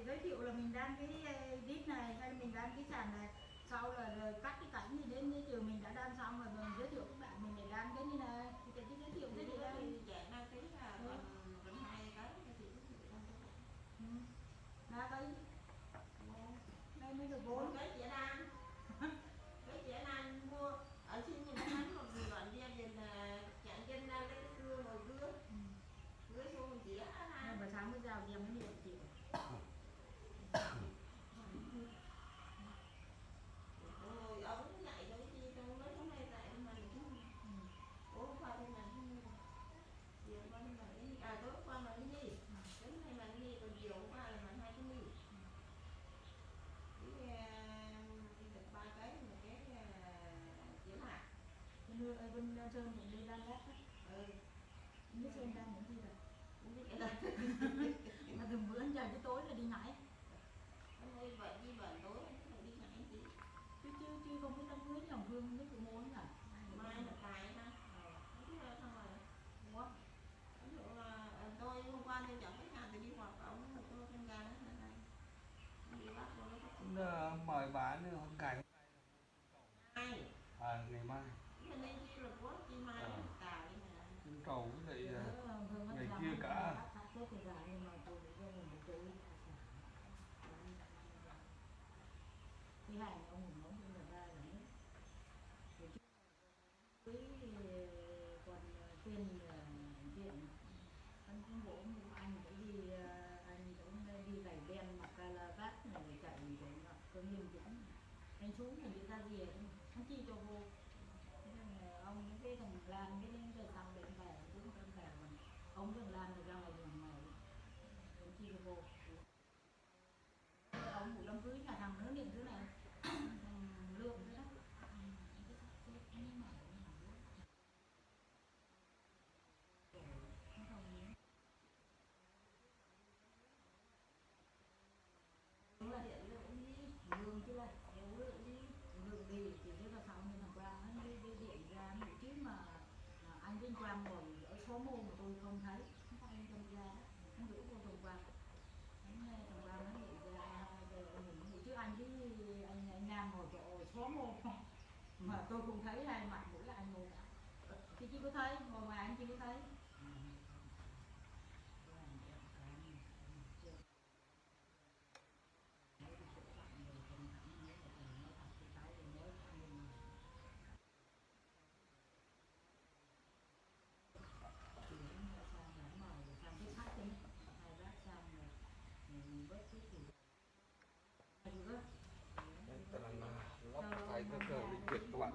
để giới thiệu là mình đang cái đít này hay là mình đang cái sàn này, sau là rồi cắt cái cảnh thì đến cái chiều mình đã đan xong rồi mình giới thiệu các bạn mình để đan cái như này thì cái giới thiệu cái gì đây thì dạng đăng ký là còn 2 cái thì là đây mới được 4 cái chị Lan cái chị Lan mua ở trên mình đánh một người gọi đi về là chặn trên ra cái cưa ngồi cưa cưa xuống chị á mà sáng mới giao em mới 1 triệu. Rồi ông dạy đâu chi tôi nói hôm nay dạy mà mình cũng ủa qua đây mà chiều qua đây mà tối qua mà cái gì đến nay mà cái gì còn chiều qua là mình 2 cái gì cái được 3 cái một cái chỉ là Bên Sơn cũng đi đan lát á. Biết Sơn đan những gì rồi. Không biết cái này. Mà từng bữa giờ cái tối là đi nhảy. Hôm nay vậy đi bệnh tối phải đi nhảy chị. Chứ không biết đám cưới nhà Phương biết cũng muốn à. Mai là tài ha. Không biết đâu xong rồi. Ủa? Ví dụ là tôi hôm qua tôi chọn khách hàng thì đi hoạt động tôi không ra nữa này. Đi bắt Nó mời bán ngày mai. ngày mai. Bên đây chi là có chi mai tài đi mà. Trên cầu với lại ngày kia cả. Thứ hai ông hùng nóng cũng là ra là nước. Với còn tiền điện anh cũng bố anh phải đi anh cũng đi gảy đen mặc calavat này để chạy để mặc có nghiêm chỉnh anh xuống thì người ta về hắn chi cho vô ông cái thằng Lan cái giờ thằng bệnh về cũng bệnh về mà ông thằng Lan thì ra ngoài đường này ông chi cho vô ông cũng đám cưới nhà thằng nữa điện thứ này lương nữa đó là điện lượng đi lương chứ là lượng đi thì thế là xong nhưng mà qua nó đi điện ra một chứ mà anh bên Quang ngồi ở số môn mà tôi không thấy không phải anh trong ra anh gửi vô thùng Quang thằng Quang nó điện ra chứ anh với anh Nam ngồi chỗ số môn không mà tôi không thấy hai mặt mũi là anh ngồi thì chỉ có thấy ngồi ngoài anh chỉ có thấy lắp tay cơ cơ linh kiện các bạn.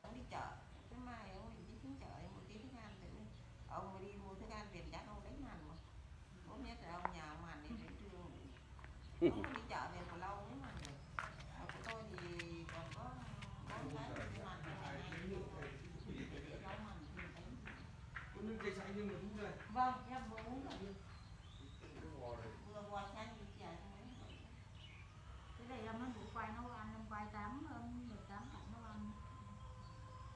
Ông đi chợ cái mai ông đi xuống chợ một tí thức ăn thì ông đi mua thức ăn tiền chắc ông đánh hành mà bố nhất là ông nhà ông hành đi đến trưa ông đi chợ về còn lâu mới hành được của tôi thì còn có bốn cái đi hành cái này để rau hành thì thấy Con nước cây xanh nhưng mà đúng rồi. vâng em vừa uống là được vừa qua xanh đi chợ cái này em nó đủ quay nấu ăn em quay 8 cảnh nấu ăn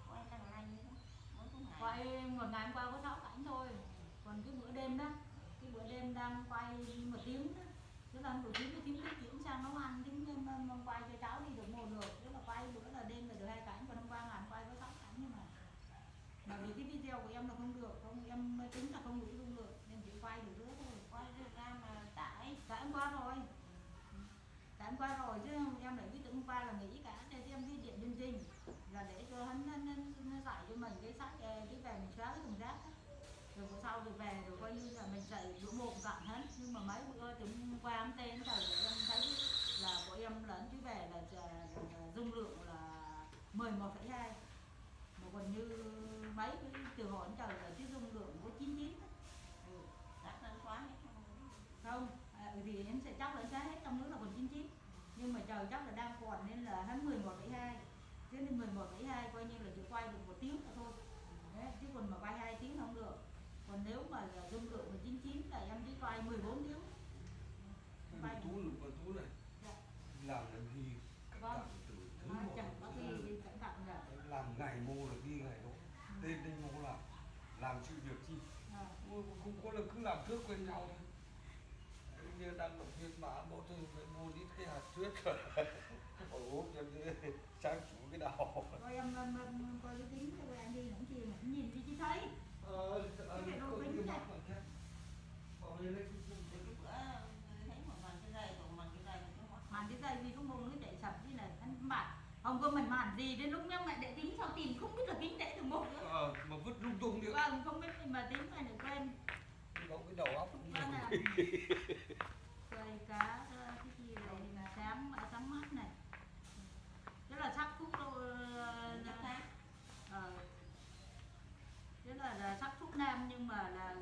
quay tăng lanh mỗi ngày quay một ngày em quay có 6 cảnh thôi còn cái bữa đêm đó cái bữa đêm đang quay 1 tiếng đó tức là buổi tiếng cái chuyển sang nấu ăn tiếng em quay cho cháu đi được một được tức là quay bữa là đêm là được 2 cảnh còn hôm qua làm quay có 6 cảnh nhưng mà vì cái video của em là không được không em tính là không đủ dung được nên chỉ quay được nữa thôi quay ra mà tải em qua rồi tại em qua rồi chứ em lại biết hôm qua là nghỉ cả nên em đi điện linh tinh là để cho hắn dạy cho mình cái sách cái về mình xóa cái thùng rác rồi bữa sau rồi về rồi coi như là mình dạy bữa một dặn hết nhưng mà mấy bữa từ hôm qua em tên trời em thấy là của em lẫn chứ về là dung lượng là 11,2 mà còn như mấy cái từ hồi trời là cái dung lượng có 99 đã thanh khóa hết không vì em sẽ chắc là giá hết trong nước là còn 99 nhưng mà trời chắc là đang còn nên là hắn 11,2 thế nên 11,2 coi như là chỉ quay được 1 tiếng nữa thôi đấy, chứ còn mà quay 2 tiếng không được còn nếu mà là dung lượng là 99 là em chỉ quay 14 tiếng Tú này dạ. làm gì Vâng. từ thứ Chẳng có khi lên đây mà có làm sự việc chi. Ờ. Không có là cứ làm thước quen nhau thôi. Như đang động viên bà bố tôi phải mua ít cái hạt tuyết rồi. Ổ ốp cho cái sáng chủ cái đầu. Coi em coi cái tính cho em đi nóng chiều mà cũng nhìn đi chứ thấy. Cái đồ bánh này. Bỏ lên đây. Từ cái bữa thấy mà bằng cái dây còn bằng cái dây mà cái Màn cái dây vì không muốn nó chạy sập như này anh bạn. Không có mình màn gì đến lúc nhá mẹ để tính sao tìm không biết là tính để từ một nữa. Mà vứt lung tung đi. Vâng, không biết mà tính phải được quên. Đóng cái đầu óc. Đó là cây cá cái gì này sáng sáng mắt này. Rất là sắc thuốc rất là sắc thuốc nam nhưng mà là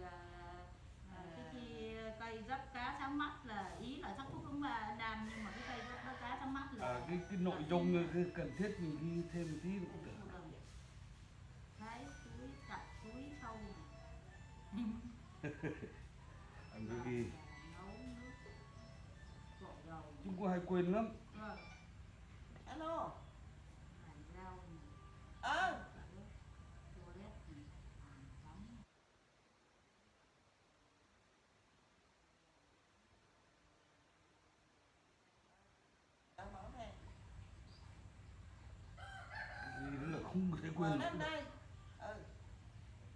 cái chi cây dấp cá sáng mắt là ý là sắc thuốc cũng là nam nhưng mà cái cây dấp cá sáng mắt là cái nội dung cái cần thiết mình ghi thêm một tí nữa cũng được. cái túi chặt túi sâu này. Anh cứ ghi. Nấu nước gội đầu. Chúng có hay quên lắm. Vâng. alo Hành rau này. ờ Toilet này. Hàng tắm. bảo về Ghi đó là không thể mở quên. lên đây